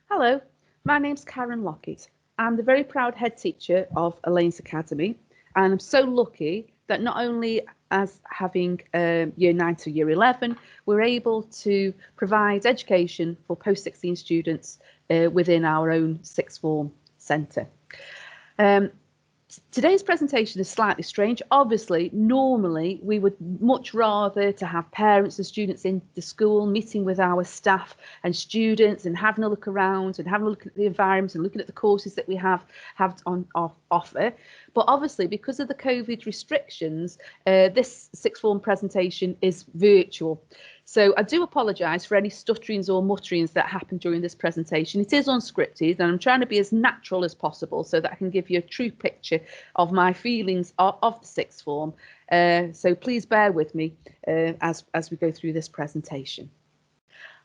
Hello, my name's Karen Lockett. I'm the very proud head teacher of Elaine's Academy, and I'm so lucky that not only as having year 9 to year 11, we're able to provide education for post 16 students within our own sixth form centre. Um, Today's presentation is slightly strange. Obviously, normally we would much rather to have parents and students in the school meeting with our staff and students and having a look around and having a look at the environment and looking at the courses that we have on offer. But obviously, because of the COVID restrictions, this sixth form presentation is virtual. So I do apologise for any stutterings or mutterings that happen during this presentation. It is unscripted and I'm trying to be as natural as possible so that I can give you a true picture of my feelings of the sixth form. So please bear with me as we go through this presentation.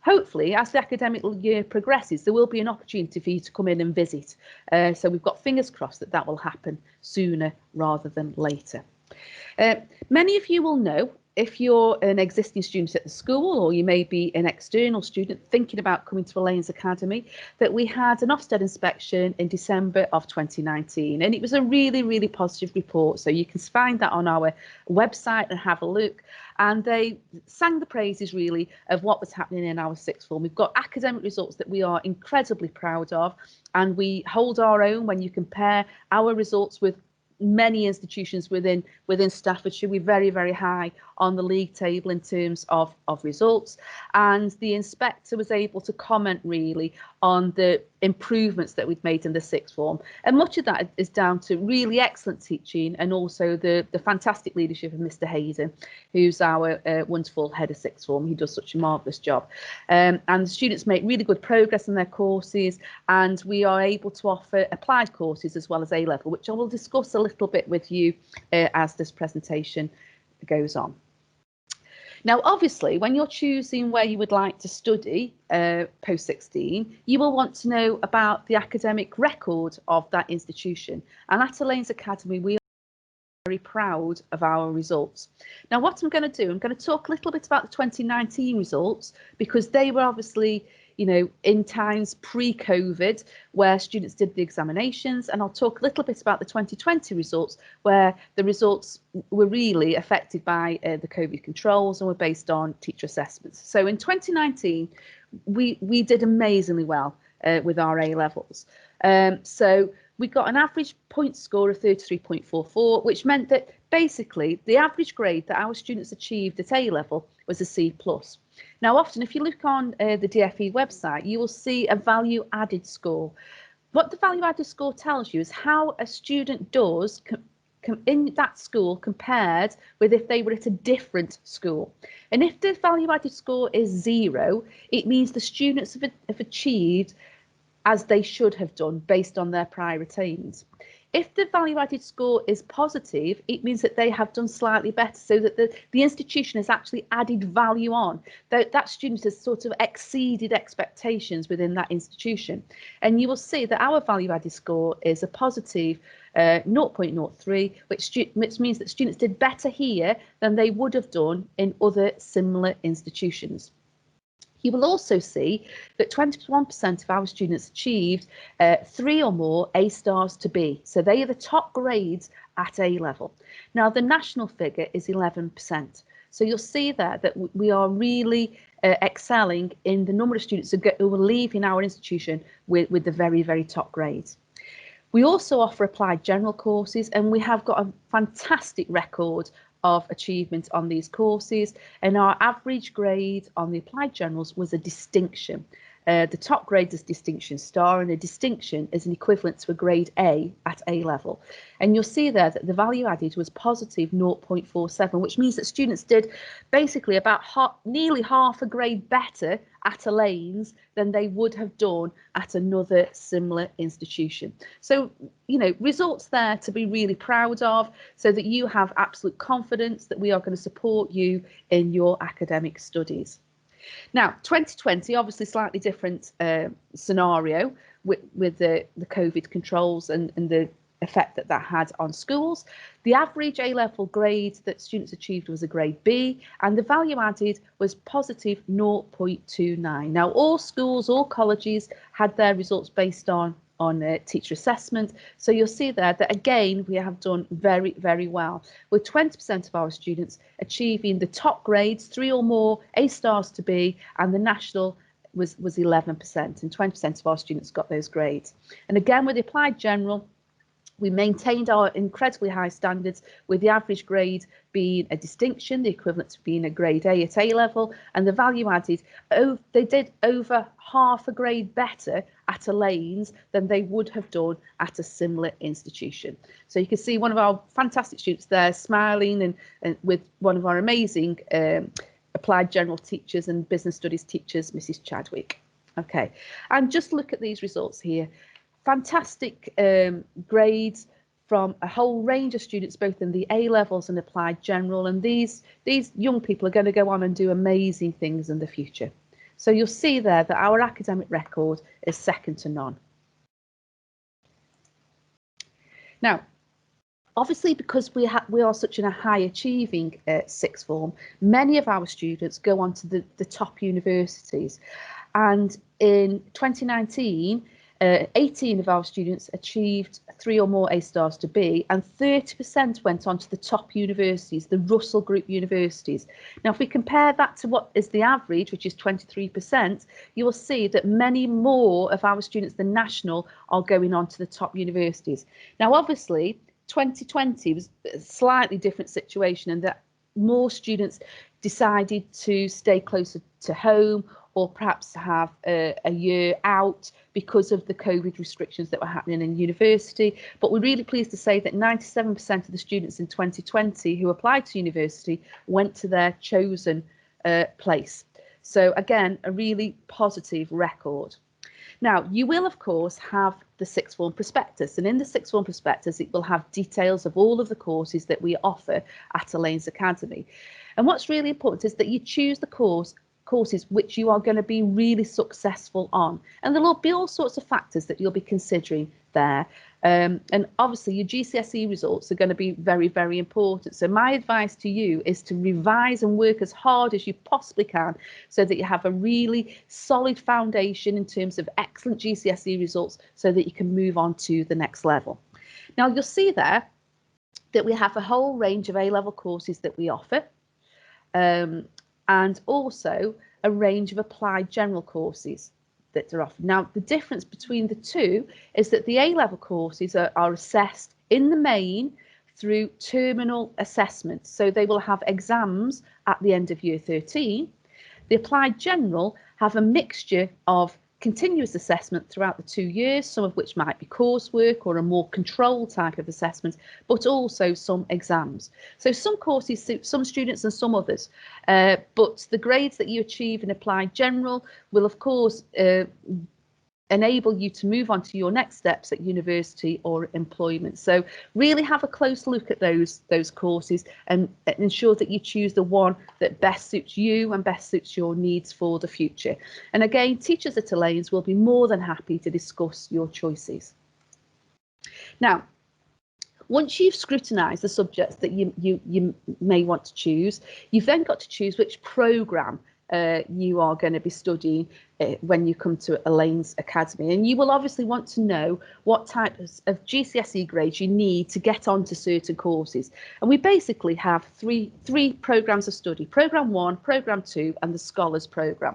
Hopefully, as the academic year progresses, there will be an opportunity for you to come in and visit. So we've got fingers crossed that that will happen sooner rather than later. Many of you will know, if you're an existing student at the school or you may be an external student thinking about coming to Elaine's Academy, that we had an Ofsted inspection in December of 2019 and it was a really positive report, so you can find that on our website and have a look. And they sang the praises really of what was happening in our sixth form. We've got academic results that we are incredibly proud of, and we hold our own when you compare our results with many institutions within Staffordshire. We're very high on the league table in terms of results, and the inspector was able to comment really on the improvements that we've made in the sixth form, and much of that is down to really excellent teaching and also the fantastic leadership of Mr Haydon, who's our wonderful head of sixth form. He does such a marvellous job, and the students make really good progress in their courses, and we are able to offer applied courses as well as A-level, which I will discuss a little bit with you as this presentation goes on. Now, obviously, when you're choosing where you would like to study post 16, you will want to know about the academic record of that institution. And at Elaine's Academy, we are very proud of our results. Now, what I'm going to do, I'm going to talk a little bit about the 2019 results, because they were obviously, you know, in times pre-COVID where students did the examinations, and I'll talk a little bit about the 2020 results where the results were really affected by the COVID controls and were based on teacher assessments. So in 2019, we did amazingly well with our A-levels. So we got an average point score of 33.44, which meant that basically the average grade that our students achieved at A-level was a C+. Now, often if you look on the DFE website, you will see a value added score. What the value added score tells you is how a student does in that school compared with if they were at a different school. And if the value added score is 0, it means the students have achieved as they should have done based on their prior attainments. If the value added score is positive, it means that they have done slightly better, so that the institution has actually added value on. That student has sort of exceeded expectations within that institution. And you will see that our value added score is a positive 0.03, which means that students did better here than they would have done in other similar institutions. You will also see that 21% of our students achieved 3 or more A stars to B. So they are the top grades at A level. Now, the national figure is 11%. So you'll see there that we are really excelling in the number of students who are leaving our institution with the very top grades. We also offer applied general courses, and we have got a fantastic record of achievement on these courses, and our average grade on the applied generals was a distinction. The top grade is distinction star, and a distinction is an equivalent to a grade A at A level. And you'll see there that the value added was positive 0.47, which means that students did basically about nearly half a grade better at Elaine's than they would have done at another similar institution. So, you know, results there to be really proud of, so that you have absolute confidence that we are going to support you in your academic studies. Now, 2020, obviously slightly different scenario with the COVID controls and the effect that that had on schools. The average A-level grade that students achieved was a grade B, and the value added was positive 0.29. Now, all schools, all colleges had their results based on teacher assessment. So you'll see there that, again, we have done very, very well, with 20% of our students achieving the top grades, 3 or more A stars to B, and the national was 11%, and 20% of our students got those grades. And again, with the applied general, we maintained our incredibly high standards, with the average grade being a distinction, the equivalent to being a grade A at A level, and the value added, they did over half a grade better at Elaine's than they would have done at a similar institution. So you can see one of our fantastic students there smiling and with one of our amazing applied general teachers and business studies teachers, Mrs. Chadwick. Okay, and just look at these results here. Fantastic grades from a whole range of students, both in the A levels and applied general. And these young people are going to go on and do amazing things in the future. So you'll see there that our academic record is second to none. Now, obviously, because we are such a high achieving sixth form, many of our students go on to the top universities. And in 2019, 18 of our students achieved 3 or more A stars to B, and 30% went on to the top universities, the Russell Group universities. Now, if we compare that to what is the average, which is 23%, you will see that many more of our students than national are going on to the top universities. Now, obviously, 2020 was a slightly different situation, and that more students decided to stay closer to home, or perhaps have a year out because of the COVID restrictions that were happening in university. But we're really pleased to say that 97% of the students in 2020 who applied to university went to their chosen place. So again, a really positive record. Now, you will, of course, have the sixth form prospectus, and in the sixth form prospectus, it will have details of all of the courses that we offer at Elaine's Academy. And what's really important is that you choose the courses which you are going to be really successful on, and there will be all sorts of factors that you'll be considering there. And obviously your GCSE results are going to be very, very important. So my advice to you is to revise and work as hard as you possibly can so that you have a really solid foundation in terms of excellent GCSE results so that you can move on to the next level. Now, you'll see there that we have a whole range of A-level courses that we offer. And also a range of applied general courses that are offered. Now, the difference between the two is that the A-level courses are assessed in the main through terminal assessment. So they will have exams at the end of year 13. The applied general have a mixture of continuous assessment throughout the 2 years, some of which might be coursework or a more controlled type of assessment, but also some exams. So some courses suit some students and some others, but the grades that you achieve in applied general will, of course, enable you to move on to your next steps at university or employment. So really have a close look at those courses and ensure that you choose the one that best suits you and best suits your needs for the future. And again, teachers at Elaine's will be more than happy to discuss your choices. Now, once you've scrutinised the subjects that you may want to choose, you've then got to choose which programme you are going to be studying when you come to Elaine's Academy. And you will obviously want to know what type of GCSE grades you need to get onto certain courses. And we basically have three programmes of study: Programme 1, Programme 2 and the Scholars Programme.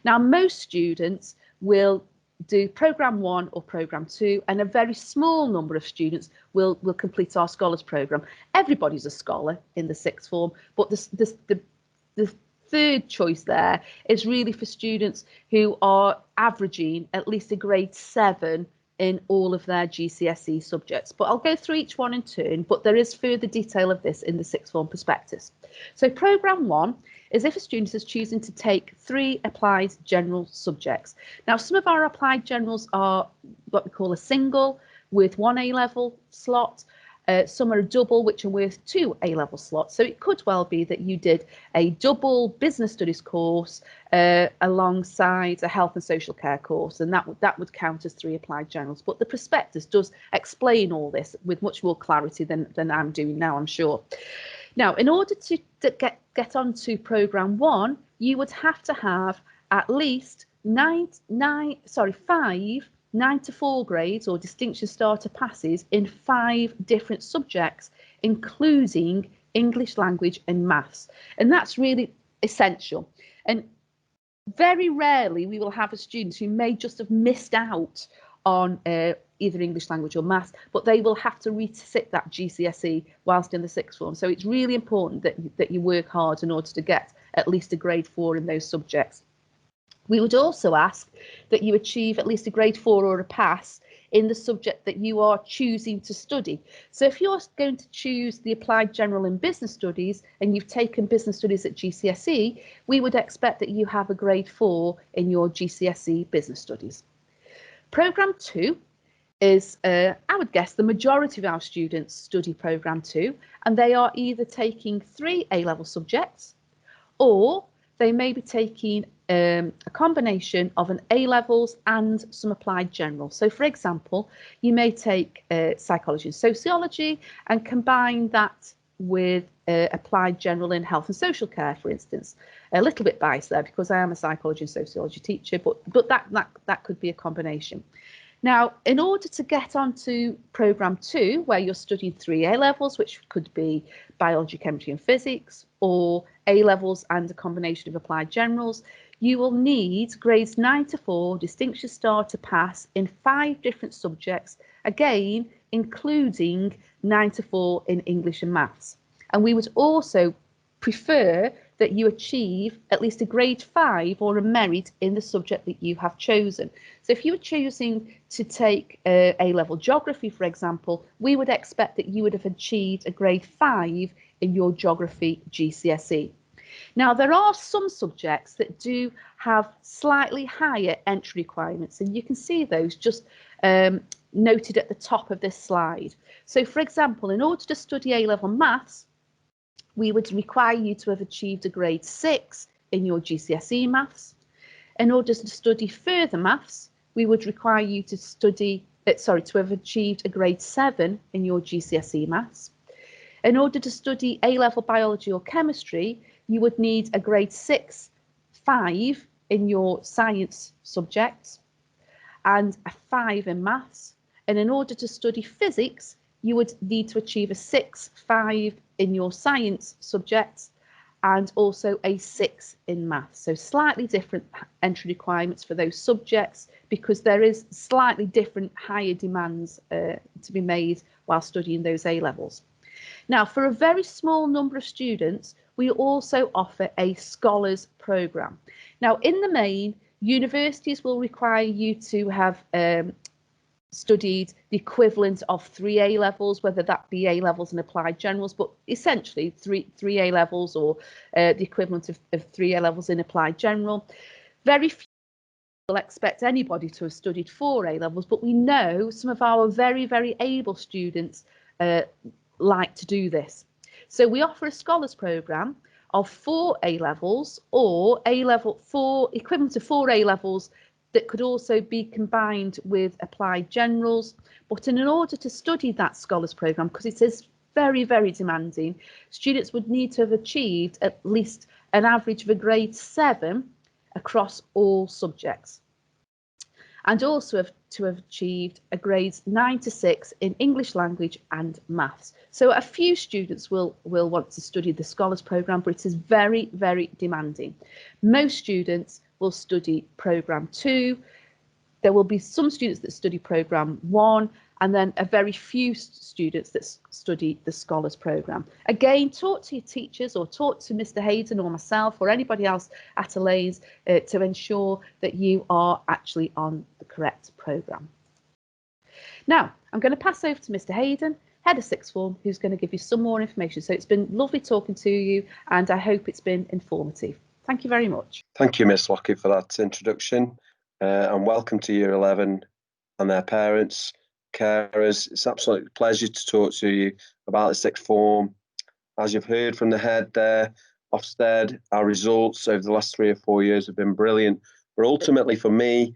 Now, most students will do Programme 1 or Programme 2, and a very small number of students will complete our Scholars Programme. Everybody's a scholar in the sixth form, but the third choice there is really for students who are averaging at least a grade 7 in all of their GCSE subjects. But I'll go through each one in turn, but there is further detail of this in the sixth form prospectus. So Programme 1 is if a student is choosing to take 3 applied general subjects. Now, some of our applied generals are what we call a single with 1 A-level slot, Some are a double, which are worth 2 A-level slots. So it could well be that you did a double business studies course alongside a health and social care course, and that would count as 3 applied generals. But the prospectus does explain all this with much more clarity than I'm doing now, I'm sure. Now, in order to get onto programme 1, you would have to have at least 5 9 to 4 grades or distinction starter passes in 5 different subjects, including English language and maths. And that's really essential. And very rarely we will have a student who may just have missed out on either English language or maths, but they will have to resit that GCSE whilst in the sixth form. So it's really important that you work hard in order to get at least a grade 4 in those subjects. We would also ask that you achieve at least a grade 4 or a pass in the subject that you are choosing to study. So if you're going to choose the applied general in business studies and you've taken business studies at GCSE, we would expect that you have a grade 4 in your GCSE business studies. Programme 2 is, I would guess, the majority of our students study Programme 2, and they are either taking 3 A-level subjects, or they may be taking a combination of an A-levels and some applied general. So, for example, you may take psychology and sociology and combine that with applied general in health and social care, for instance. A little bit biased there because I am a psychology and sociology teacher, but that could be a combination. Now, in order to get onto Programme 2, where you're studying 3 A-levels, which could be biology, chemistry and physics, or A-levels and a combination of applied generals, you will need grades 9 to 4 distinction starter pass in 5 different subjects, again, including 9 to 4 in English and maths. And we would also prefer that you achieve at least a grade 5 or a merit in the subject that you have chosen. So if you were choosing to take A-level geography, for example, we would expect that you would have achieved a grade 5 in your geography GCSE. Now, there are some subjects that do have slightly higher entry requirements, and you can see those just noted at the top of this slide. So, for example, in order to study A-level maths, we would require you to have achieved a grade 6 in your GCSE maths. In order to study further maths, we would require you to to have achieved a grade 7 in your GCSE maths. In order to study A-level biology or chemistry, you would need a grade 6, 5 in your science subjects and a 5 in maths. And in order to study physics, you would need to achieve a 6, 5 in your science subjects and also a 6 in maths. So slightly different entry requirements for those subjects because there is slightly different higher demands to be made while studying those A-levels. Now, for a very small number of students, we also offer a scholars programme. Now, in the main, universities will require you to have studied the equivalent of 3 A-levels, whether that be A-levels and applied generals, but essentially three A-levels or the equivalent of 3 A-levels in applied general. Very few will expect anybody to have studied 4 A-levels, but we know some of our very, very able students like to do this. So we offer a scholars programme of 4 A-levels or equivalent to 4 A-levels that could also be combined with applied generals. But in order to study that scholars programme, because it is very, very demanding, students would need to have achieved at least an average of a grade 7 across all subjects, and also to have achieved a grades 9 to 6 in English language and maths. So a few students will want to study the scholars programme, but it is very, very demanding. Most students will study programme 2. There will be some students that study programme 1, and then a very few students that study the scholars programme. Again, talk to your teachers or talk to Mr Haydon or myself or anybody else at Elaine's to ensure that you are actually on the correct programme. Now, I'm going to pass over to Mr Haydon, Head of Sixth Form, who's going to give you some more information. So it's been lovely talking to you, and I hope it's been informative. Thank you very much. Thank you, Miss Lockett, for that introduction, and welcome to Year 11 and their parents. carers. It's absolutely a pleasure to talk to you about the sixth form. As you've heard from the head there, Ofsted, our results over the last 3 or 4 years have been brilliant. But ultimately for me,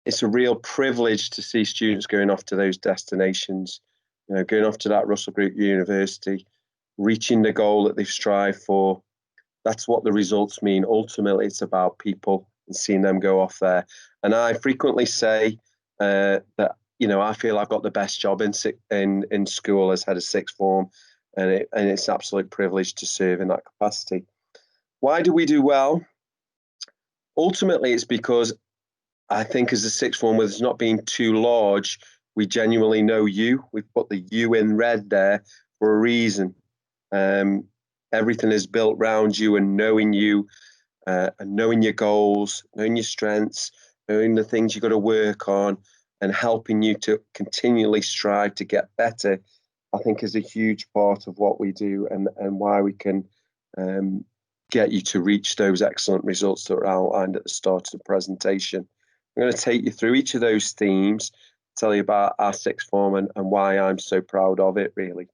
it's a real privilege to see students going off to those destinations, going off to that Russell Group University, reaching the goal that they've strived for. That's what the results mean. Ultimately, it's about people and seeing them go off there. And I frequently say that, I feel I've got the best job in school as head of sixth form, and it's an absolute privilege to serve in that capacity. Why do we do well? Ultimately, it's because I think as a sixth form, with us not being too large, we genuinely know you. We've put the you in red there for a reason. Everything is built around you and knowing you, and knowing your goals, knowing your strengths, knowing the things you've got to work on, and helping you to continually strive to get better, I think is a huge part of what we do and why we can get you to reach those excellent results that are outlined at the start of the presentation. I'm going to take you through each of those themes, tell you about our sixth form and why I'm so proud of it, really.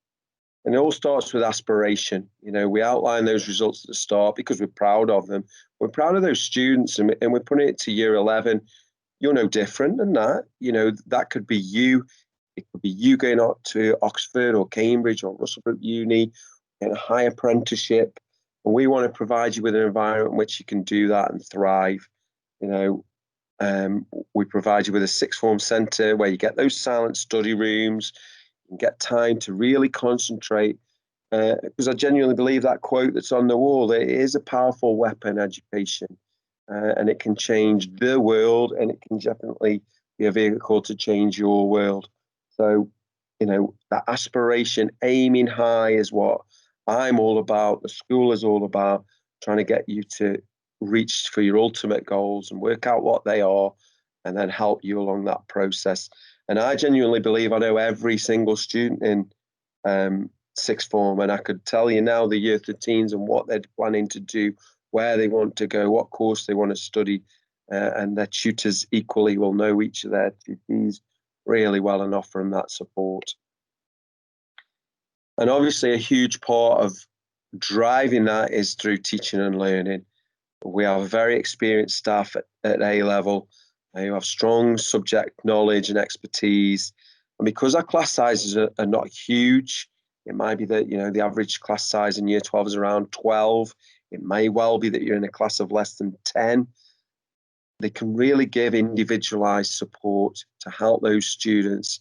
And it all starts with aspiration. We outline those results at the start because we're proud of them. We're proud of those students, and we're putting it to year 11. You're no different than that. That could be you. It could be you going out to Oxford or Cambridge or Russell Group Uni, in a high apprenticeship. And we want to provide you with an environment in which you can do that and thrive. We provide you with a sixth form centre where you get those silent study rooms, and get time to really concentrate, because I genuinely believe that quote that's on the wall, it is a powerful weapon, education, and it can change the world, and it can definitely be a vehicle to change your world. So, that aspiration, aiming high is what I'm all about. The school is all about trying to get you to reach for your ultimate goals and work out what they are, and then help you along that process. And I genuinely believe I know every single student in sixth form, and I could tell you now the year 13s and what they're planning to do, where they want to go, what course they want to study, and their tutors equally will know each of their tutees really well and offer them that support. And obviously a huge part of driving that is through teaching and learning. We have very experienced staff at A level who have strong subject knowledge and expertise. And because our class sizes are not huge, it might be that, the average class size in year 12 is around 12. It may well be that you're in a class of less than 10. They can really give individualized support to help those students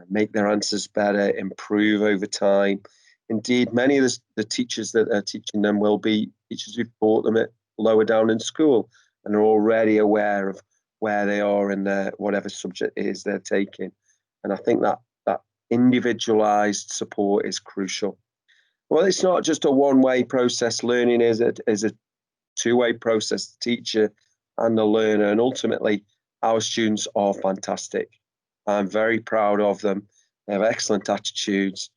make their answers better, improve over time. Indeed, many of the teachers that are teaching them will be teachers who've taught them at lower down in school and are already aware of where they are in their whatever subject it is they're taking. And I think that individualized support is crucial. Well, it's not just a one-way process. Learning is a two-way process, the teacher and the learner. And ultimately, our students are fantastic. I'm very proud of them. They have excellent attitudes.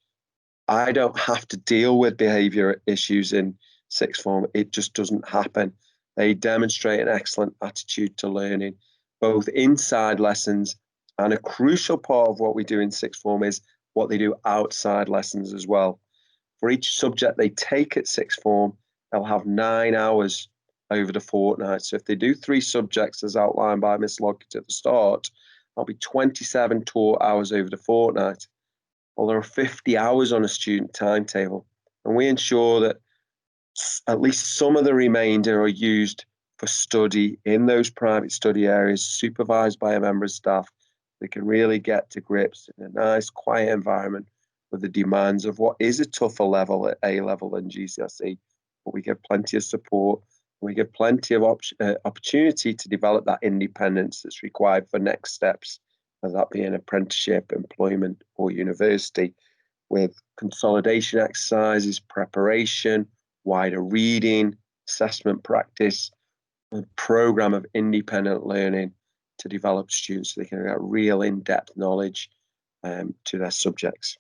I don't have to deal with behaviour issues in sixth form. It just doesn't happen. They demonstrate an excellent attitude to learning, both inside lessons, and a crucial part of what we do in sixth form is what they do outside lessons as well. For each subject they take at sixth form, they'll have 9 hours over the fortnight. So if they do 3 subjects as outlined by Miss Lockett at the start, that'll be 27 taught hours over the fortnight. Well, there are 50 hours on a student timetable, and we ensure that at least some of the remainder are used for study in those private study areas, supervised by a member of staff. They can really get to grips in a nice, quiet environment with the demands of what is a tougher level at A level than GCSE. But we give plenty of support. We give plenty of opportunity to develop that independence that's required for next steps, whether that be an apprenticeship, employment, or university, with consolidation exercises, preparation, wider reading, assessment practice, a program of independent learning to develop students so they can get real in-depth knowledge to their subjects.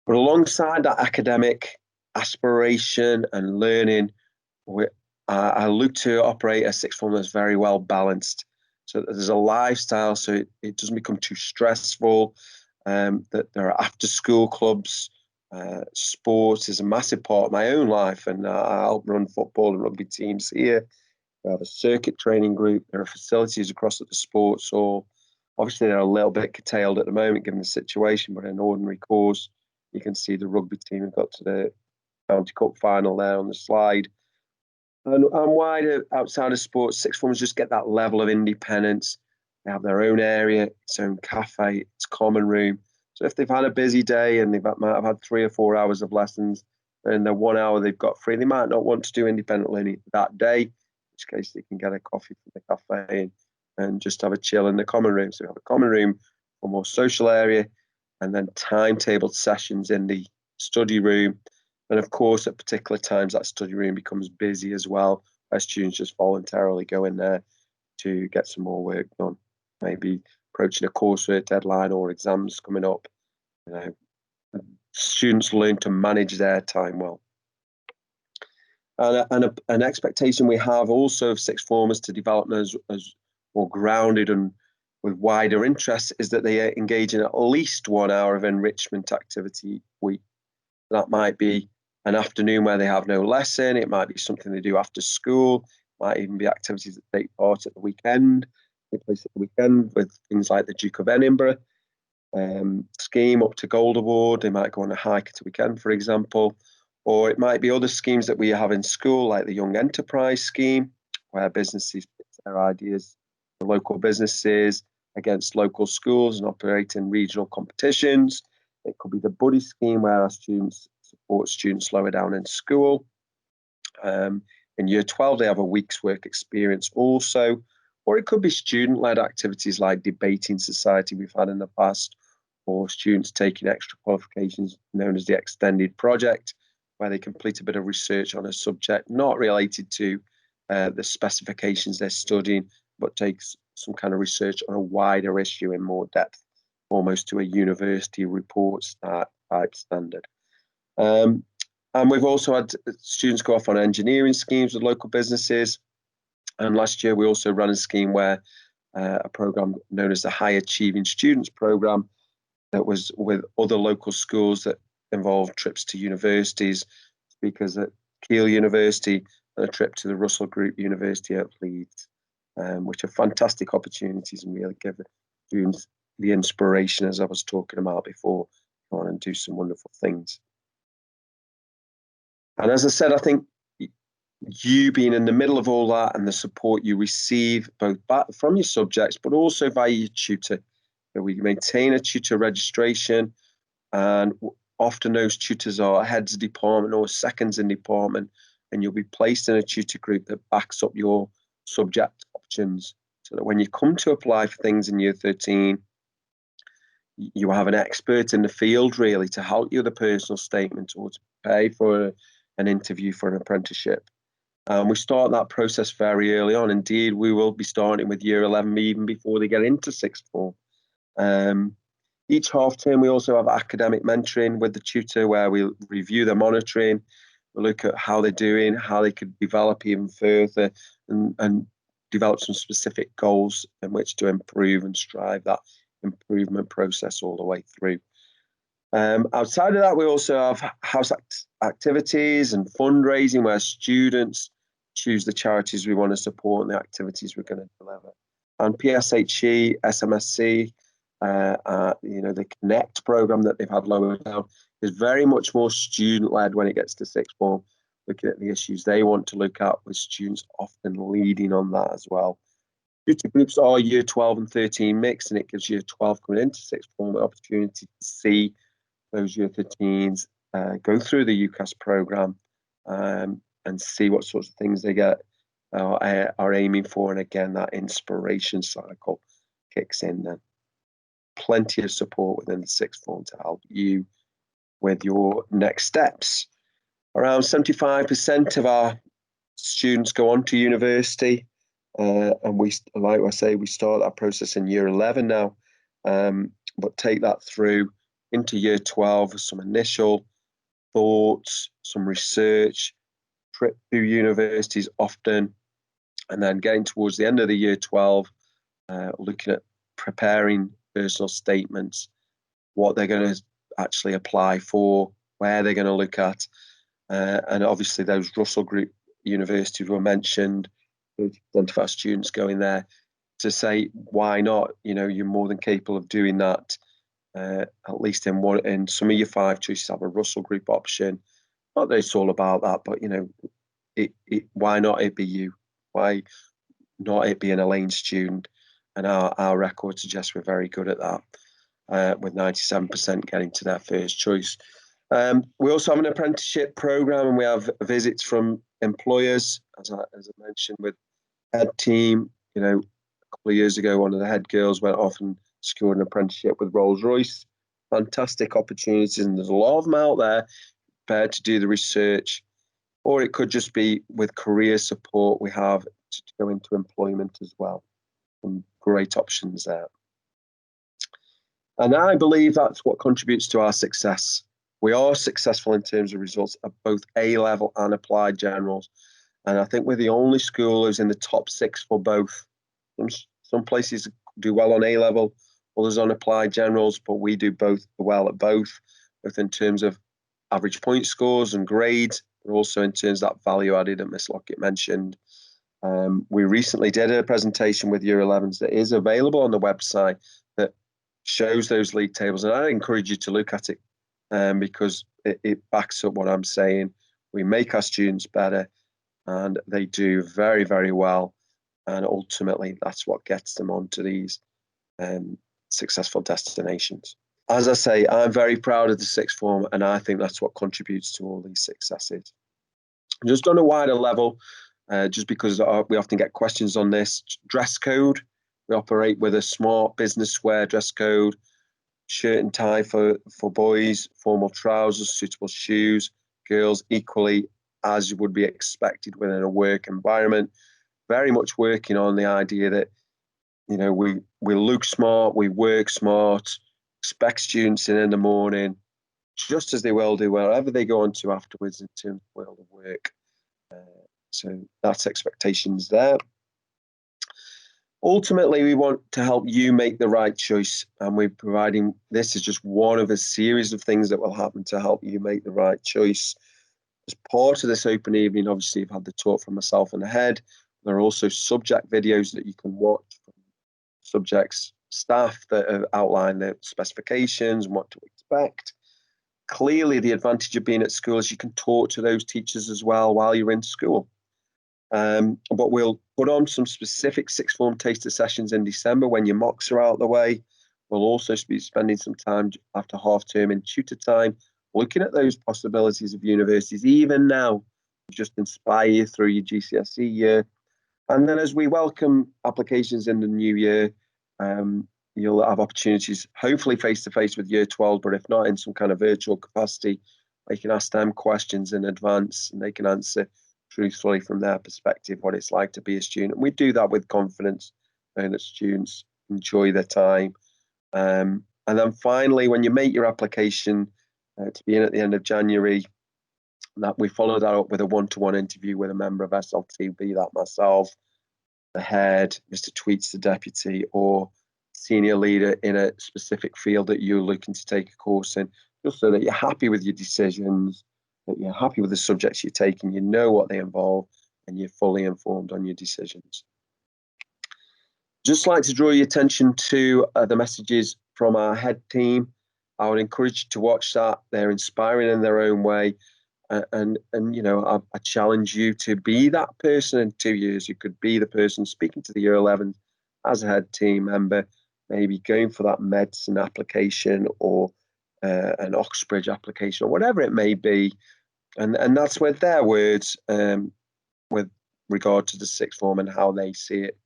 But alongside that academic aspiration and learning, I look to operate a sixth form that's very well balanced. so that there's a lifestyle, so it doesn't become too stressful. That there are after-school clubs. Sport is a massive part of my own life, and I help run football and rugby teams here. We have a circuit training group. There are facilities across at the sports hall. Obviously, they're a little bit curtailed at the moment given the situation, but in an ordinary course, you can see the rugby team have got to the County Cup final there on the slide. And wider outside of sports, sixth formers just get that level of independence. They have their own area, its own cafe, its common room. So if they've had a busy day and might have had 3 or 4 hours of lessons, and the 1 hour they've got free, they might not want to do independent learning that day, in which case they can get a coffee from the cafe and just have a chill in the common room. So we have a common room for more social area, and then timetabled sessions in the study room. And of course, at particular times, that study room becomes busy as well, where students just voluntarily go in there to get some more work done. Maybe approaching a coursework deadline or exams coming up. Students learn to manage their time well. And an expectation we have also of sixth formers to develop as more grounded and with wider interests is that they engage in at least 1 hour of enrichment activity a week. That might be an afternoon where they have no lesson. It might be something they do after school. It might even be activities that take part at the weekend. They place at the weekend with things like the Duke of Edinburgh scheme up to Gold Award. They might go on a hike at the weekend, for example. Or it might be other schemes that we have in school, like the Young Enterprise scheme, where businesses pitch their ideas to local businesses against local schools and operate in regional competitions. It could be the buddy scheme, where our students support students lower down in school. In year 12, they have a week's work experience also. Or it could be student-led activities like debating society we've had in the past, or students taking extra qualifications known as the extended project, where they complete a bit of research on a subject not related to the specifications they're studying, but takes some kind of research on a wider issue in more depth, almost to a university report type standard. And we've also had students go off on engineering schemes with local businesses. And last year, we also ran a scheme where a program known as the High Achieving Students program that was with other local schools that involved trips to universities, speakers at Keele University, and a trip to the Russell Group University at Leeds, which are fantastic opportunities and really give students the inspiration, as I was talking about before, go on and do some wonderful things. And as I said, I think you being in the middle of all that and the support you receive both back from your subjects, but also via your tutor. We maintain a tutor registration, and often those tutors are heads of department or seconds in department, and you'll be placed in a tutor group that backs up your subject options, so that when you come to apply for things in year 13, you have an expert in the field really to help you with a personal statement or to pay for an interview for an apprenticeship. We start that process very early on. Indeed, we will be starting with year 11 even before they get into sixth form. Each half term, we also have academic mentoring with the tutor, where we review their monitoring, we look at how they're doing, how they could develop even further, and develop some specific goals in which to improve and strive that improvement process all the way through. Outside of that, we also have house activities and fundraising, where students choose the charities we want to support and the activities we're going to deliver. And PSHE, SMSC, the Connect program that they've had lower down is very much more student-led when it gets to sixth form, looking at the issues they want to look at, with students often leading on that as well. Tutor groups are year 12 and 13 mixed, and it gives year 12 coming into sixth form the opportunity to see those year 13s go through the UCAS program and see what sorts of things they are aiming for. And again, that inspiration cycle kicks in then. Plenty of support within the sixth form to help you with your next steps. Around 75% of our students go on to university, and we, like I say, we start that process in year 11 now, but take that through into year 12 with some initial thoughts, some research, trip to universities often, and then getting towards the end of the year 12, looking at preparing personal statements, what they're going to actually apply for, where they're going to look at, and obviously those Russell Group universities were mentioned. 30% of our students going there to say, why not? You're more than capable of doing that. At least in some of your 5 choices have a Russell Group option. Not that it's all about that, but why not it be you? Why not it be an Elaine student? And our record suggests we're very good at that, with 97% getting to their first choice. We also have an apprenticeship program, and we have visits from employers, as I mentioned, with head team. A couple of years ago, one of the head girls went off and secured an apprenticeship with Rolls-Royce. Fantastic opportunities, and there's a lot of them out there prepared to do the research, or it could just be with career support we have to go into employment as well. Some great options there. And I believe that's what contributes to our success. We are successful in terms of results at both A-level and applied generals. And I think we're the only school who's in the top 6 for both. Some places do well on A-level, others on applied generals, but we do both well at both in terms of average point scores and grades, but also in terms of that value added that Miss Lockett mentioned. We recently did a presentation with Year 11s that is available on the website that shows those league tables, and I encourage you to look at it because it backs up what I'm saying. We make our students better, and they do very, very well, and ultimately that's what gets them onto these successful destinations. As I say, I'm very proud of the sixth form, and I think that's what contributes to all these successes. Just on a wider level, just because we often get questions on this, dress code. We operate with a smart business wear dress code, shirt and tie for boys, formal trousers, suitable shoes, girls equally as would be expected within a work environment. Very much working on the idea that, we look smart, we work smart, expect students in the morning, just as they will do wherever they go on to afterwards in terms of world of work. So that's expectations there. Ultimately, we want to help you make the right choice, and we're providing, this is just one of a series of things that will happen to help you make the right choice. As part of this open evening, obviously, you've had the talk from myself and the head. There are also subject videos that you can watch from subjects staff that have outlined the specifications and what to expect. Clearly, the advantage of being at school is you can talk to those teachers as well while you're in school. But we'll put on some specific sixth form taster sessions in December when your mocks are out the way. We'll also be spending some time after half term in tutor time, looking at those possibilities of universities, even now, just inspire you through your GCSE year. And then as we welcome applications in the new year, you'll have opportunities, hopefully face-to-face with year 12, but if not, in some kind of virtual capacity, they can ask them questions in advance and they can answer truthfully from their perspective what it's like to be a student. We do that with confidence, knowing that students enjoy their time. And then finally, when you make your application to be in at the end of January, that we follow that up with a one-to-one interview with a member of SLT, be that myself, the head, Mr. Tweets, the deputy, or senior leader in a specific field that you're looking to take a course in, just so that you're happy with your decisions, that you're happy with the subjects you're taking, you know what they involve, and you're fully informed on your decisions. Just like to draw your attention to the messages from our head team. I would encourage you to watch that. They're inspiring in their own way. And I challenge you to be that person in 2 years. You could be the person speaking to the year 11 as a head team member, maybe going for that medicine application or an Oxbridge application or whatever it may be. And that's with their words with regard to the sixth form and how they see it.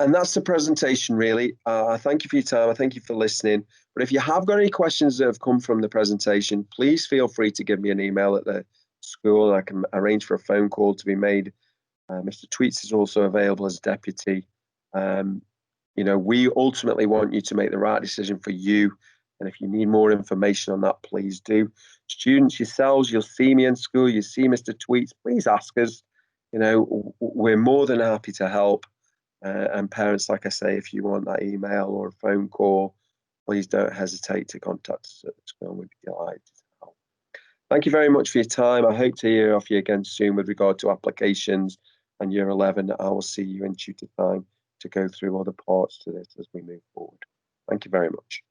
And that's the presentation, really. I thank you for your time. I thank you for listening. But if you have got any questions that have come from the presentation, please feel free to give me an email at the school. I can arrange for a phone call to be made. Mr. Tweets is also available as deputy. We ultimately want you to make the right decision for you. And if you need more information on that, please do. Students yourselves, you'll see me in school. You see Mr. Tweets, please ask us. We're more than happy to help. And parents, like I say, if you want that email or a phone call, please don't hesitate to contact us at the school. We'd be delighted to help. Thank you very much for your time. I hope to hear off you again soon with regard to applications and Year 11. I will see you in tutor time to go through other parts to this as we move forward. Thank you very much.